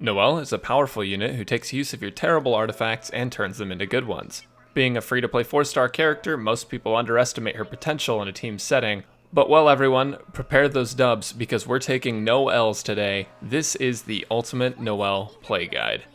Noelle is a powerful unit who takes use of your terrible artifacts and turns them into good ones. Being a free-to-play 4-star character, most people underestimate her potential in a team setting, but well everyone, prepare those dubs because we're taking no L's today. This is the ultimate Noelle play guide.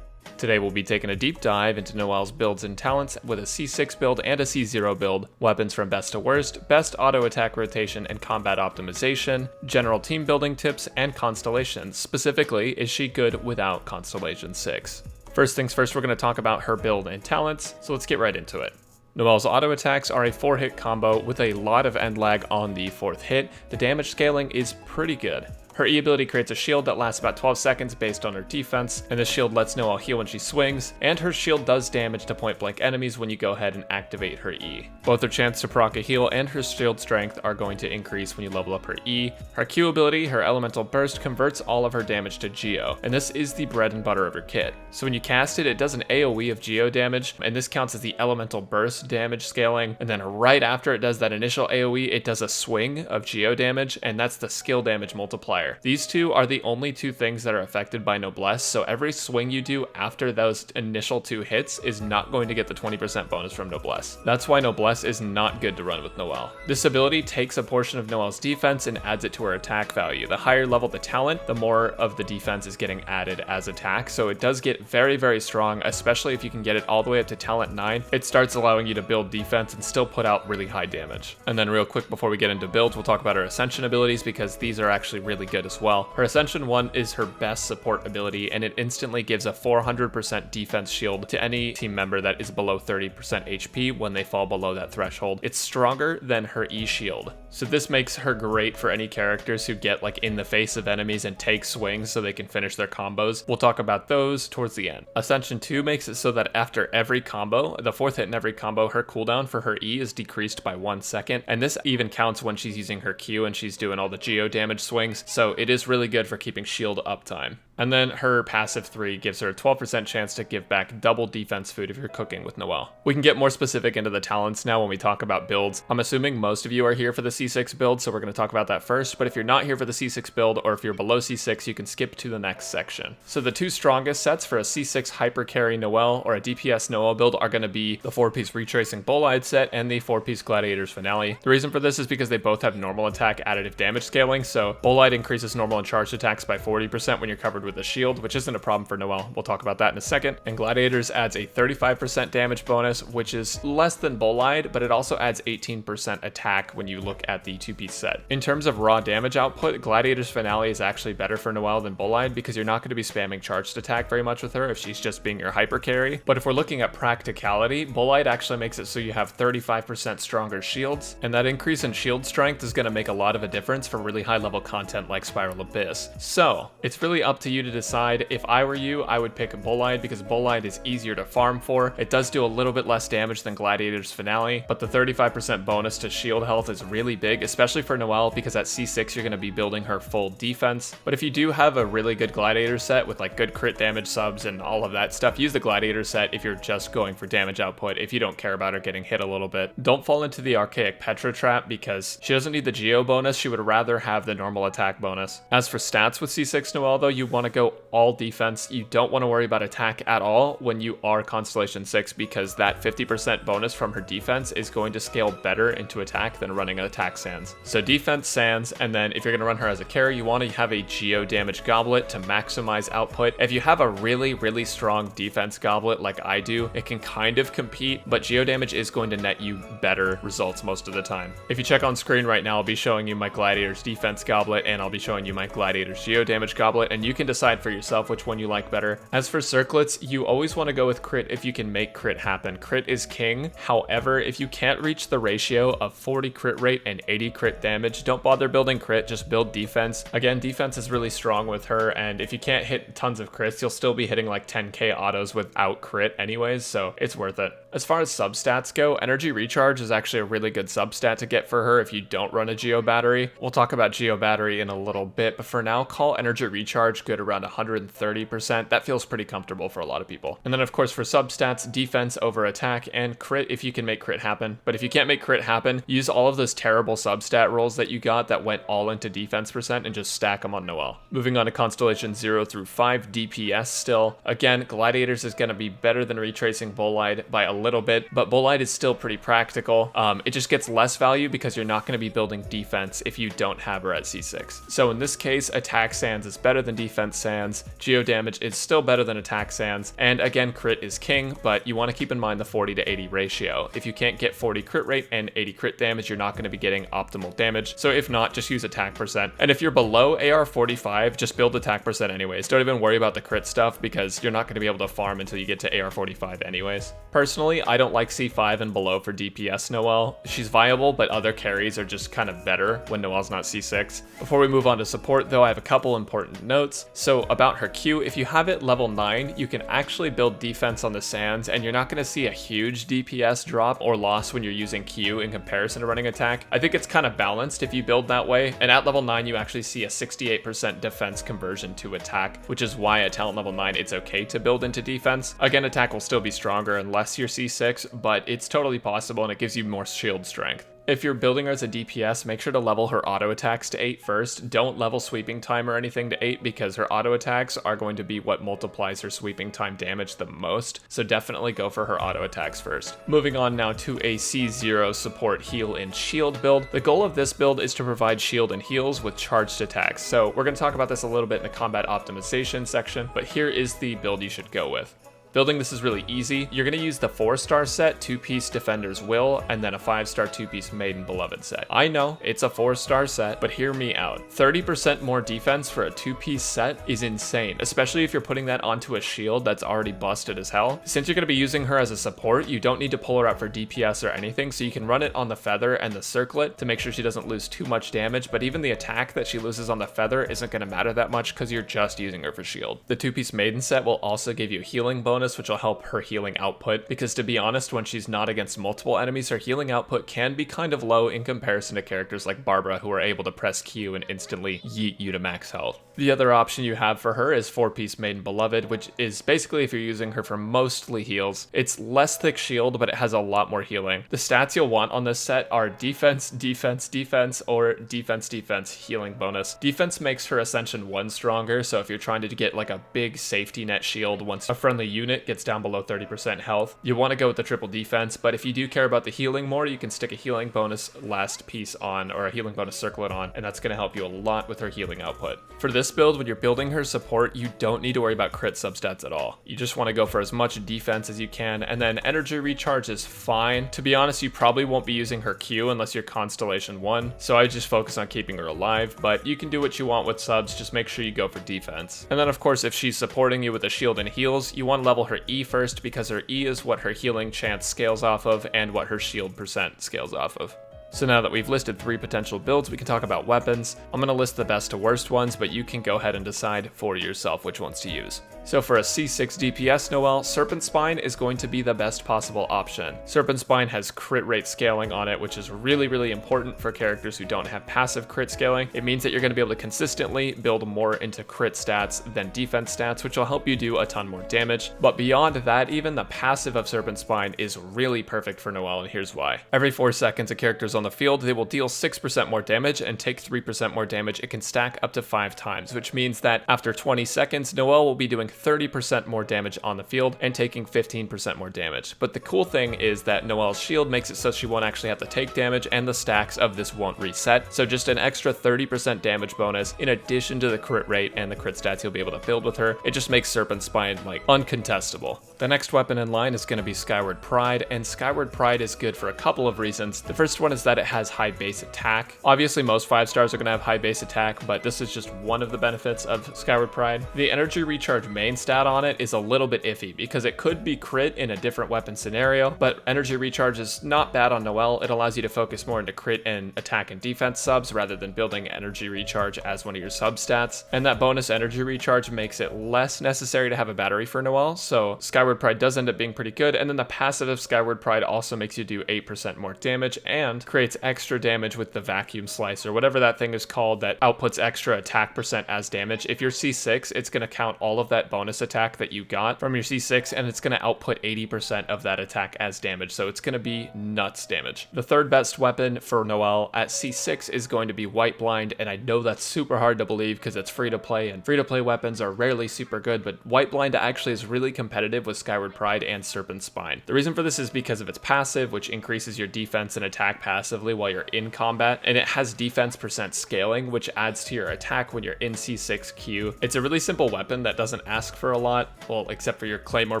Today we'll be taking a deep dive into Noelle's builds and talents with a C6 build and a C0 build, weapons from best to worst, best auto attack rotation and combat optimization, general team building tips, and Constellations. Specifically, is she good without Constellation 6? First things first, we're going to talk about her build and talents, so let's get right into it. Noelle's auto attacks are a 4-hit combo with a lot of end lag on the 4th hit. The damage scaling is pretty good. Her E ability creates a shield that lasts about 12 seconds based on her defense, and this shield lets Noelle heal when she swings, and her shield does damage to point blank enemies when you go ahead and activate her E. Both her chance to proc a heal and her shield strength are going to increase when you level up her E. Her Q ability, her elemental burst, converts all of her damage to Geo, and this is the bread and butter of her kit. So when you cast it, it does an AoE of Geo damage, and this counts as the elemental burst damage scaling, and then right after it does that initial AoE, it does a swing of Geo damage, and that's the skill damage multiplier. These two are the only two things that are affected by Noblesse, so every swing you do after those initial 2 hits is not going to get the 20% bonus from Noblesse. That's why Noblesse is not good to run with Noelle. This ability takes a portion of Noelle's defense and adds it to her attack value. The higher level the talent, the more of the defense is getting added as attack, so it does get very, very strong, especially if you can get it all the way up to talent 9. It starts allowing you to build defense and still put out really high damage. And then real quick before we get into builds, we'll talk about her Ascension abilities because these are actually really good as well. Her Ascension 1 is her best support ability, and it instantly gives a 400% defense shield to any team member that is below 30% HP when they fall below that threshold. It's stronger than her E shield, so this makes her great for any characters who get like in the face of enemies and take swings so they can finish their combos. We'll talk about those towards the end. Ascension 2 makes it so that after every combo, the 4th hit in every combo, her cooldown for her E is decreased by 1 second, and this even counts when she's using her Q and she's doing all the Geo damage swings, so it is really good for keeping shield uptime. And then her passive 3 gives her a 12% chance to give back double defense food if you're cooking with Noelle. We can get more specific into the talents now when we talk about builds. I'm assuming most of you are here for the C6 build, so we're going to talk about that first, but if you're not here for the C6 build or if you're below C6, you can skip to the next section. So the 2 strongest sets for a C6 hyper carry Noelle or a DPS Noelle build are going to be the 4-piece retracing Bolide set and the 4-piece Gladiators Finale. The reason for this is because they both have normal attack additive damage scaling, so Bolide increases normal and charged attacks by 40% when you're covered with a shield, which isn't a problem for Noelle. We'll talk about that in a second. And Gladiators adds a 35% damage bonus, which is less than Bolide, but it also adds 18% attack when you look at the 2-piece set. In terms of raw damage output, Gladiators Finale is actually better for Noelle than Bolide because you're not going to be spamming charged attack very much with her if she's just being your hyper carry. But if we're looking at practicality, Bolide actually makes it so you have 35% stronger shields, and that increase in shield strength is going to make a lot of a difference for really high level content like Spiral Abyss. So it's really up to you to decide. If I were you, I would pick Bolide because Bolide is easier to farm for. It does do a little bit less damage than Gladiator's Finale, but the 35% bonus to shield health is really big, especially for Noelle because at C6 you're going to be building her full defense. But if you do have a really good Gladiator set with like good crit damage subs and all of that stuff, use the Gladiator set if you're just going for damage output, if you don't care about her getting hit a little bit. Don't fall into the Archaic Petra trap because she doesn't need the Geo bonus, she would rather have the normal attack bonus. As for stats with C6 Noelle though, you want to go all defense. You don't want to worry about attack at all when you are Constellation 6 because that 50% bonus from her defense is going to scale better into attack than running attack sands. So defense sands, and then if you're going to run her as a carry, you want to have a Geo damage goblet to maximize output. If you have a really, really strong defense goblet like I do, it can kind of compete, but Geo damage is going to net you better results most of the time. If you check on screen right now, I'll be showing you my Gladiator's defense goblet and I'll be showing you my Gladiator's Geo damage goblet, and you can decide for yourself which one you like better. As for circlets, you always want to go with crit if you can make crit happen. Crit is king. However, if you can't reach the ratio of 40 crit rate and 80 crit damage, don't bother building crit, just build defense. Again, defense is really strong with her, and if you can't hit tons of crits, you'll still be hitting like 10k autos without crit anyways, so it's worth it. As far as substats go, energy recharge is actually a really good substat to get for her if you don't run a Geo battery. We'll talk about Geo battery in a little bit, but for now, call energy recharge good around 130%. That feels pretty comfortable for a lot of people. And then of course for substats, defense over attack, and crit if you can make crit happen. But if you can't make crit happen, use all of those terrible substat rolls that you got that went all into defense percent and just stack them on Noelle. Moving on to Constellations 0 through 5, DPS still. Again, Gladiators is going to be better than Retracing Bolide by a little bit, but Bolide is still pretty practical. It just gets less value because you're not going to be building defense if you don't have her at C6. So in this case, attack sands is better than defense sands, geo damage is still better than attack sands, and again, crit is king, but you want to keep in mind the 40 to 80 ratio. If you can't get 40 crit rate and 80 crit damage, you're not going to be getting optimal damage. So if not, just use attack percent. And if you're below AR 45, just build attack percent anyways. Don't even worry about the crit stuff because you're not going to be able to farm until you get to AR 45 anyways. Personally, I don't like C5 and below for DPS Noelle. She's viable, but other carries are just kind of better when Noelle's not C6. Before we move on to support though, I have a couple important notes. So about her Q, if you have it level 9, you can actually build defense on the sands and you're not going to see a huge DPS drop or loss when you're using Q in comparison to running attack. I think it's kind of balanced if you build that way, and at level 9 you actually see a 68% defense conversion to attack, which is why at talent level 9 it's okay to build into defense. Again, attack will still be stronger unless you're C6, but it's totally possible and it gives you more shield strength. If you're building her as a DPS, make sure to level her auto attacks to 8 first. Don't level sweeping time or anything to 8 because her auto attacks are going to be what multiplies her sweeping time damage the most. So definitely go for her auto attacks first. Moving on now to a C0 support heal and shield build. The goal of this build is to provide shield and heals with charged attacks. So we're going to talk about this a little bit in the combat optimization section, but here is the build you should go with. Building this is really easy. You're going to use the 4-star set, 2-piece Defender's Will, and then a 5-star 2-piece Maid and Beloved set. I know, it's a 4-star set, but hear me out. 30% more defense for a 2-piece set is insane, especially if you're putting that onto a shield that's already busted as hell. Since you're going to be using her as a support, you don't need to pull her out for DPS or anything, so you can run it on the Feather and the Circlet to make sure she doesn't lose too much damage, but even the attack that she loses on the Feather isn't going to matter that much because you're just using her for shield. The 2-piece Maiden set will also give you a healing bonus, which will help her healing output, because to be honest, when she's not against multiple enemies, her healing output can be kind of low in comparison to characters like Barbara, who are able to press Q and instantly yeet you to max health. The other option you have for her is 4-piece Maiden Beloved, which is basically if you're using her for mostly heals. It's less thick shield, but it has a lot more healing. The stats you'll want on this set are defense, defense, defense, or defense, defense, healing bonus. Defense makes her Ascension 1 stronger, so if you're trying to get like a big safety net shield once a friendly unit gets down below 30% health, you want to go with the triple defense, but if you do care about the healing more, you can stick a healing bonus last piece on, or a healing bonus circlet on, and that's going to help you a lot with her healing output. For this build, when you're building her support, you don't need to worry about crit substats at all. You just want to go for as much defense as you can, and then energy recharge is fine. To be honest, you probably won't be using her Q unless you're Constellation 1, so I just focus on keeping her alive, but you can do what you want with subs, just make sure you go for defense. And then of course, if she's supporting you with a shield and heals, you want to level her E first, because her E is what her healing chance scales off of and what her shield percent scales off of. So now that we've listed 3 potential builds, we can talk about weapons. I'm going to list the best to worst ones, but you can go ahead and decide for yourself which ones to use. So for a C6 DPS Noelle, Serpent Spine is going to be the best possible option. Serpent Spine has crit rate scaling on it, which is really, really important for characters who don't have passive crit scaling. It means that you're going to be able to consistently build more into crit stats than defense stats, which will help you do a ton more damage. But beyond that, even the passive of Serpent Spine is really perfect for Noelle, and here's why. Every 4 seconds a character's on the field, they will deal 6% more damage and take 3% more damage. It can stack up to 5 times, which means that after 20 seconds, Noelle will be doing 30% more damage on the field and taking 15% more damage. But the cool thing is that Noelle's shield makes it so she won't actually have to take damage, and the stacks of this won't reset. So just an extra 30% damage bonus in addition to the crit rate and the crit stats you'll be able to build with her. It just makes Serpent Spine like uncontestable. The next weapon in line is going to be Skyward Pride, and Skyward Pride is good for a couple of reasons. The first one is that it has high base attack. Obviously most 5-stars are going to have high base attack, but this is just one of the benefits of Skyward Pride. The energy recharge main stat on it is a little bit iffy because it could be crit in a different weapon scenario, but energy recharge is not bad on Noelle. It allows you to focus more into crit and attack and defense subs rather than building energy recharge as one of your sub stats. And that bonus energy recharge makes it less necessary to have a battery for Noelle, so Skyward Pride does end up being pretty good. And then the passive of Skyward Pride also makes you do 8% more damage and creates extra damage with the vacuum slice or whatever that thing is called that outputs extra attack percent as damage. If you're C6, it's going to count all of that bonus attack that you got from your C6 and it's going to output 80% of that attack as damage, so it's going to be nuts damage. The third best weapon for Noelle at C6 is going to be White Blind, and I know that's super hard to believe because it's free to play and free to play weapons are rarely super good, but White Blind actually is really competitive with Skyward Pride and Serpent Spine. The reason for this is because of its passive, which increases your defense and attack passively while you're in combat, and it has defense percent scaling, which adds to your attack when you're in C6Q. It's a really simple weapon that doesn't ask for a lot, well, except for your Claymore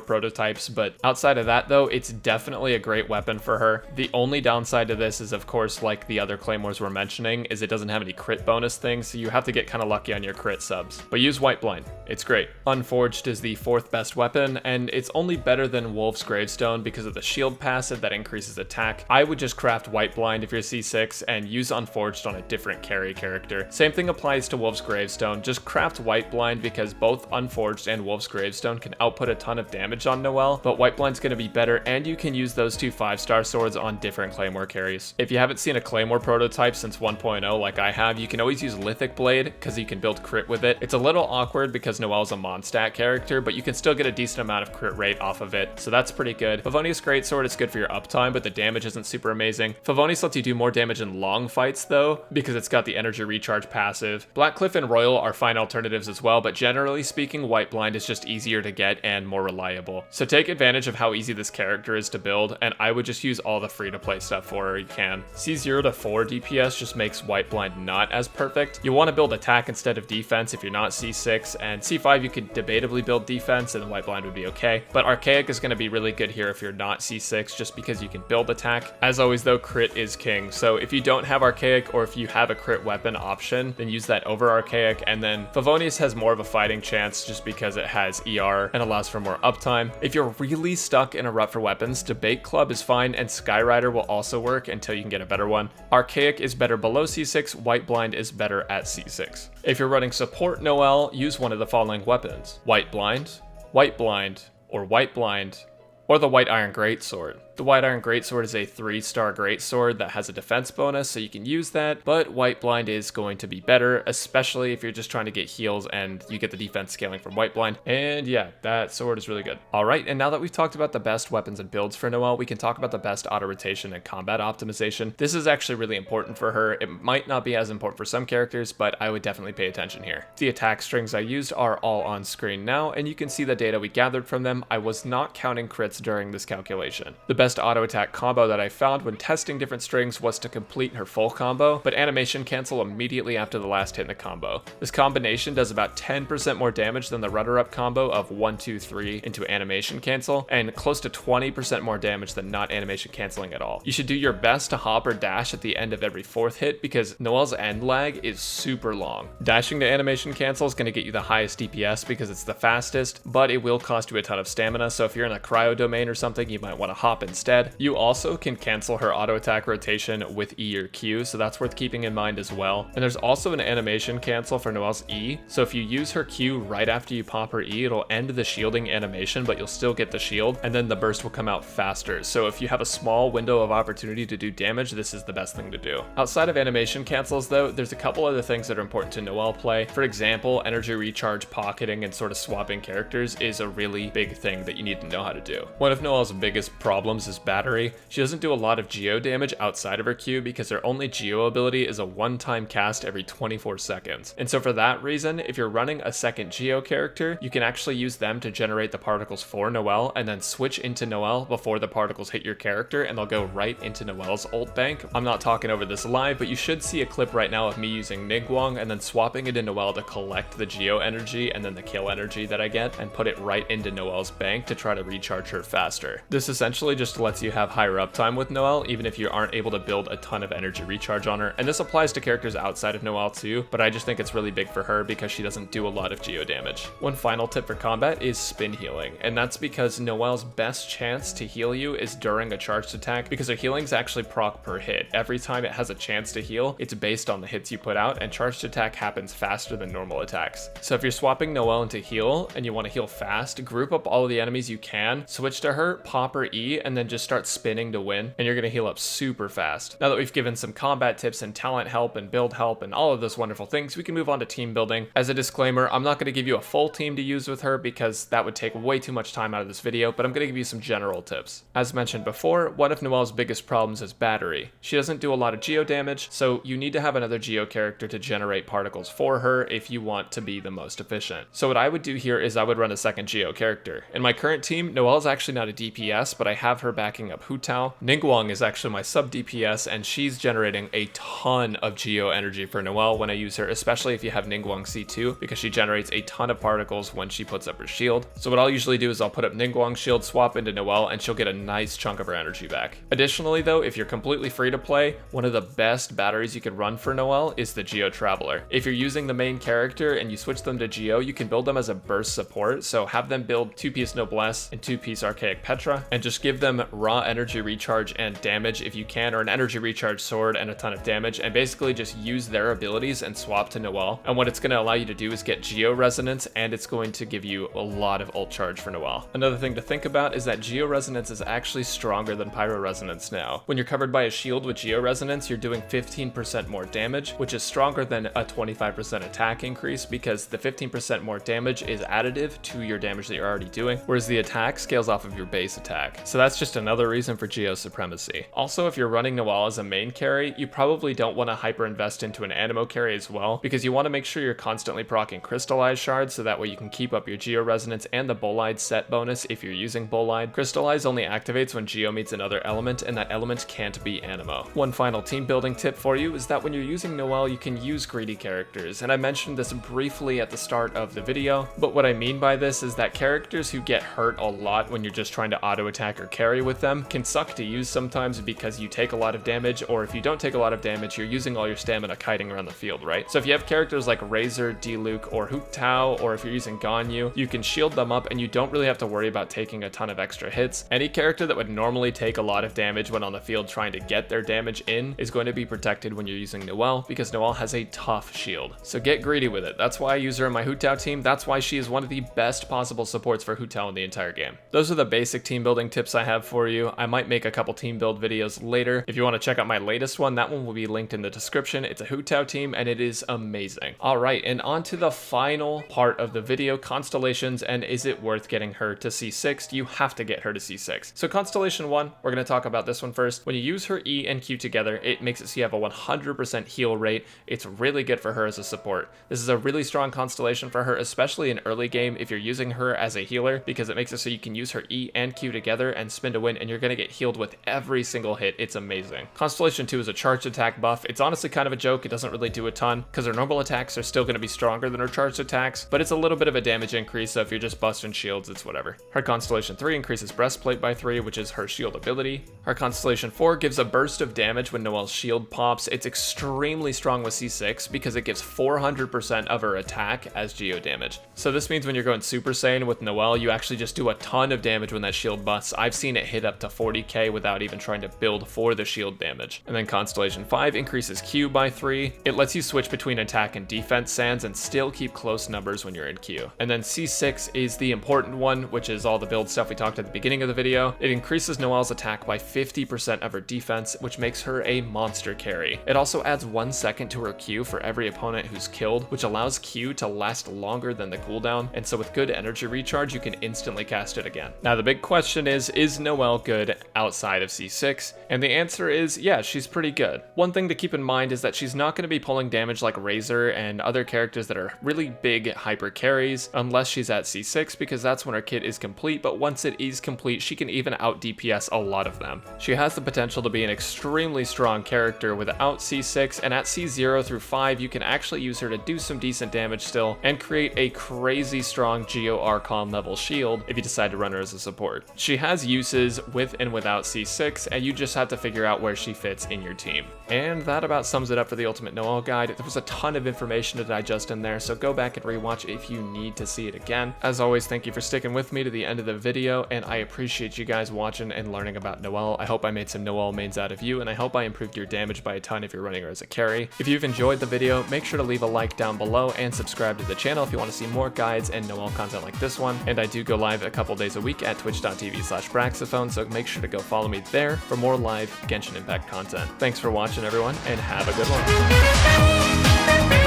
prototypes, but outside of that though, it's definitely a great weapon for her. The only downside to this is, of course, like the other Claymores we're mentioning, is it doesn't have any crit bonus things, so you have to get kind of lucky on your crit subs. But use White Blind, it's great. Unforged is the fourth best weapon, and it's only better than Wolf's Gravestone because of the shield passive that increases attack. I would just craft White Blind if you're C6 and use Unforged on a different carry character. Same thing applies to Wolf's Gravestone, just craft White Blind because both Unforged and Wolf's Gravestone can output a ton of damage on Noelle, but White Blind's going to be better and you can use those two 5-star swords on different Claymore carries. If you haven't seen a Claymore prototype since 1.0 like I have, you can always use Lithic Blade because you can build crit with it. It's a little awkward because Noelle's a Mondstadt character, but you can still get a decent amount of crit rate off of it, so that's pretty good. Favonius Greatsword is good for your uptime, but the damage isn't super amazing. Favonius lets you do more damage in long fights though, because it's got the energy recharge passive. Blackcliff and Royal are fine alternatives as well, but generally speaking, White Blind is just easier to get and more reliable. So take advantage of how easy this character is to build, and I would just use all the free-to-play stuff for her you can. C0 to 4 DPS just makes White Blind not as perfect. You want to build attack instead of defense if you're not C6, and C5 you could debatably build defense and White Blind would be okay, but Archaic is going to be really good here if you're not C6 just because you can build attack. As always though, crit is king, so if you don't have Archaic or if you have a crit weapon option, then use that over Archaic. And then Favonius has more of a fighting chance just because it has ER and allows for more uptime. If you're really stuck in a rut for weapons, Debate Club is fine and Skyrider will also work until you can get a better one. Archaic is better below C6, White Blind is better at C6. If you're running support Noelle, use one of the following weapons: White Blind, or White Blind, or the White Iron Greatsword. The White Iron Greatsword is a 3-star greatsword that has a defense bonus, so you can use that, but White Blind is going to be better, especially if you're just trying to get heals and you get the defense scaling from White Blind. And yeah, that sword is really good. Alright, and now that we've talked about the best weapons and builds for Noelle, we can talk about the best auto rotation and combat optimization. This is actually really important for her. It might not be as important for some characters, but I would definitely pay attention here. The attack strings I used are all on screen now, and you can see the data we gathered from them. I was not counting crits during this calculation. The best auto attack combo that I found when testing different strings was to complete her full combo, but animation cancel immediately after the last hit in the combo. This combination does about 10% more damage than the runner-up combo of 1, 2, 3 into animation cancel, and close to 20% more damage than not animation canceling at all. You should do your best to hop or dash at the end of every 4th hit because Noelle's end lag is super long. Dashing to animation cancel is going to get you the highest DPS because it's the fastest, but it will cost you a ton of stamina, so if you're in a cryo domain or something, you might want to hop instead. You also can cancel her auto attack rotation with E or Q, so that's worth keeping in mind as well. And there's also an animation cancel for Noelle's E, so if you use her Q right after you pop her E, it'll end the shielding animation, but you'll still get the shield, and then the burst will come out faster. So if you have a small window of opportunity to do damage, this is the best thing to do. Outside of animation cancels though, there's a couple other things that are important to Noelle play. For example, energy recharge pocketing and sort of swapping characters is a really big thing that you need to know how to do. One of Noelle's biggest problems is battery. She doesn't do a lot of geo damage outside of her Q because her only geo ability is a one-time cast every 24 seconds. And so for that reason, if you're running a second geo character, you can actually use them to generate the particles for Noelle and then switch into Noelle before the particles hit your character and they'll go right into Noelle's ult bank. I'm not talking over this live, but you should see a clip right now of me using Nigwong and then swapping it into Noelle to collect the geo energy and then the kill energy that I get and put it right into Noelle's bank to try to recharge her faster. This essentially just just lets you have higher uptime with Noelle, even if you aren't able to build a ton of energy recharge on her. And this applies to characters outside of Noelle too, but I just think it's really big for her because she doesn't do a lot of geo damage. One final tip for combat is spin healing, and that's because Noelle's best chance to heal you is during a charged attack, because her healing's actually proc per hit. Every time it has a chance to heal, it's based on the hits you put out, and charged attack happens faster than normal attacks. So if you're swapping Noelle into heal and you want to heal fast, group up all of the enemies you can, switch to her, pop her E, and then just start spinning to win, and you're going to heal up super fast. Now that we've given some combat tips and talent help and build help and all of those wonderful things, we can move on to team building. As a disclaimer, I'm not going to give you a full team to use with her because that would take way too much time out of this video, but I'm going to give you some general tips. As mentioned before, one of Noelle's biggest problems is battery. She doesn't do a lot of geo damage, so you need to have another geo character to generate particles for her if you want to be the most efficient. So what I would do here is I would run a second geo character. In my current team, Noelle's actually not a DPS, but I have her backing up Hu Tao. Ningguang is actually my sub DPS, and she's generating a ton of geo energy for Noelle when I use her, especially if you have Ningguang C2, because she generates a ton of particles when she puts up her shield. So what I'll usually do is I'll put up Ningguang's shield, swap into Noelle, and she'll get a nice chunk of her energy back. Additionally though, if you're completely free to play, one of the best batteries you can run for Noelle is the Geo Traveler. If you're using the main character and you switch them to Geo, you can build them as a burst support, so have them build 2-piece Noblesse and 2-piece Archaic Petra, and just give them raw energy recharge and damage if you can, or an energy recharge sword and a ton of damage, and basically just use their abilities and swap to Noelle. And what it's going to allow you to do is get Geo Resonance, and it's going to give you a lot of ult charge for Noelle. Another thing to think about is that Geo Resonance is actually stronger than Pyro Resonance now. When you're covered by a shield with Geo Resonance, you're doing 15% more damage, which is stronger than a 25% attack increase, because the 15% more damage is additive to your damage that you're already doing, whereas the attack scales off of your base attack. So that's just another reason for Geo Supremacy. Also, if you're running Noelle as a main carry, you probably don't want to hyper invest into an Animo carry as well, because you want to make sure you're constantly proccing Crystallized Shards, so that way you can keep up your Geo Resonance and the Bolide set bonus if you're using Bolide. Crystallize only activates when Geo meets another element, and that element can't be Animo. One final team building tip for you is that when you're using Noelle, you can use greedy characters, and I mentioned this briefly at the start of the video, but what I mean by this is that characters who get hurt a lot when you're just trying to auto attack or carry with them can suck to use sometimes, because you take a lot of damage, or if you don't take a lot of damage, you're using all your stamina kiting around the field, right? So if you have characters like Razor, Diluc, or Hu Tao, or if you're using Ganyu, you can shield them up and you don't really have to worry about taking a ton of extra hits. Any character that would normally take a lot of damage when on the field trying to get their damage in is going to be protected when you're using Noelle, because Noelle has a tough shield. So get greedy with it. That's why I use her in my Hu Tao team. That's why she is one of the best possible supports for Hu Tao in the entire game. Those are the basic team building tips I have for you. I might make a couple team build videos later. If you want to check out my latest one, that one will be linked in the description. It's a Hu Tao team and it is amazing. All right, and on to the final part of the video, Constellations, and is it worth getting her to C6? You have to get her to C6. So Constellation 1, we're going to talk about this one first. When you use her E and Q together, it makes it so you have a 100% heal rate. It's really good for her as a support. This is a really strong constellation for her, especially in early game if you're using her as a healer, because it makes it so you can use her E and Q together and spin to win, and you're going to get healed with every single hit. It's amazing. Constellation 2 is a charged attack buff. It's honestly kind of a joke. It doesn't really do a ton, because her normal attacks are still going to be stronger than her charged attacks, but it's a little bit of a damage increase, so if you're just busting shields, it's whatever. Her Constellation 3 increases breastplate by 3, which is her shield ability. Her Constellation 4 gives a burst of damage when Noelle's shield pops. It's extremely strong with C6 because it gives 400% of her attack as geo damage. So this means when you're going Super Saiyan with Noelle, you actually just do a ton of damage when that shield busts. I've seen it hit up to 40k without even trying to build for the shield damage. And then Constellation 5 increases Q by 3. It lets you switch between attack and defense sands and still keep close numbers when you're in Q. And then C6 is the important one, which is all the build stuff we talked at the beginning of the video. It increases Noelle's attack by 50% of her defense, which makes her a monster carry. It also adds 1 second to her Q for every opponent who's killed, which allows Q to last longer than the cooldown, and so with good energy recharge, you can instantly cast it again. Now the big question is Noelle good outside of C6? And the answer is yeah, she's pretty good. One thing to keep in mind is that she's not going to be pulling damage like Razor and other characters that are really big hyper carries unless she's at C6, because that's when her kit is complete, but once it is complete, she can even out DPS a lot of them. She has the potential to be an extremely strong character without C6, and at C0 through 5, you can actually use her to do some decent damage still and create a crazy strong Geo Archon level shield if you decide to run her as a support. She has uses weaknesses with and without C6, and you just have to figure out where she fits in your team. And that about sums it up for the Ultimate Noelle guide. There was a ton of information to digest in there, so go back and rewatch if you need to see it again. As always, thank you for sticking with me to the end of the video, and I appreciate you guys watching and learning about Noelle. I hope I made some Noelle mains out of you, and I hope I improved your damage by a ton if you're running her as a carry. If you've enjoyed the video, make sure to leave a like down below and subscribe to the channel if you want to see more guides and Noelle content like this one. And I do go live a couple days a week at twitch.tv/Braxophone, so make sure to go follow me there for more live Genshin Impact content. Thanks for watching, everyone, and have a good one.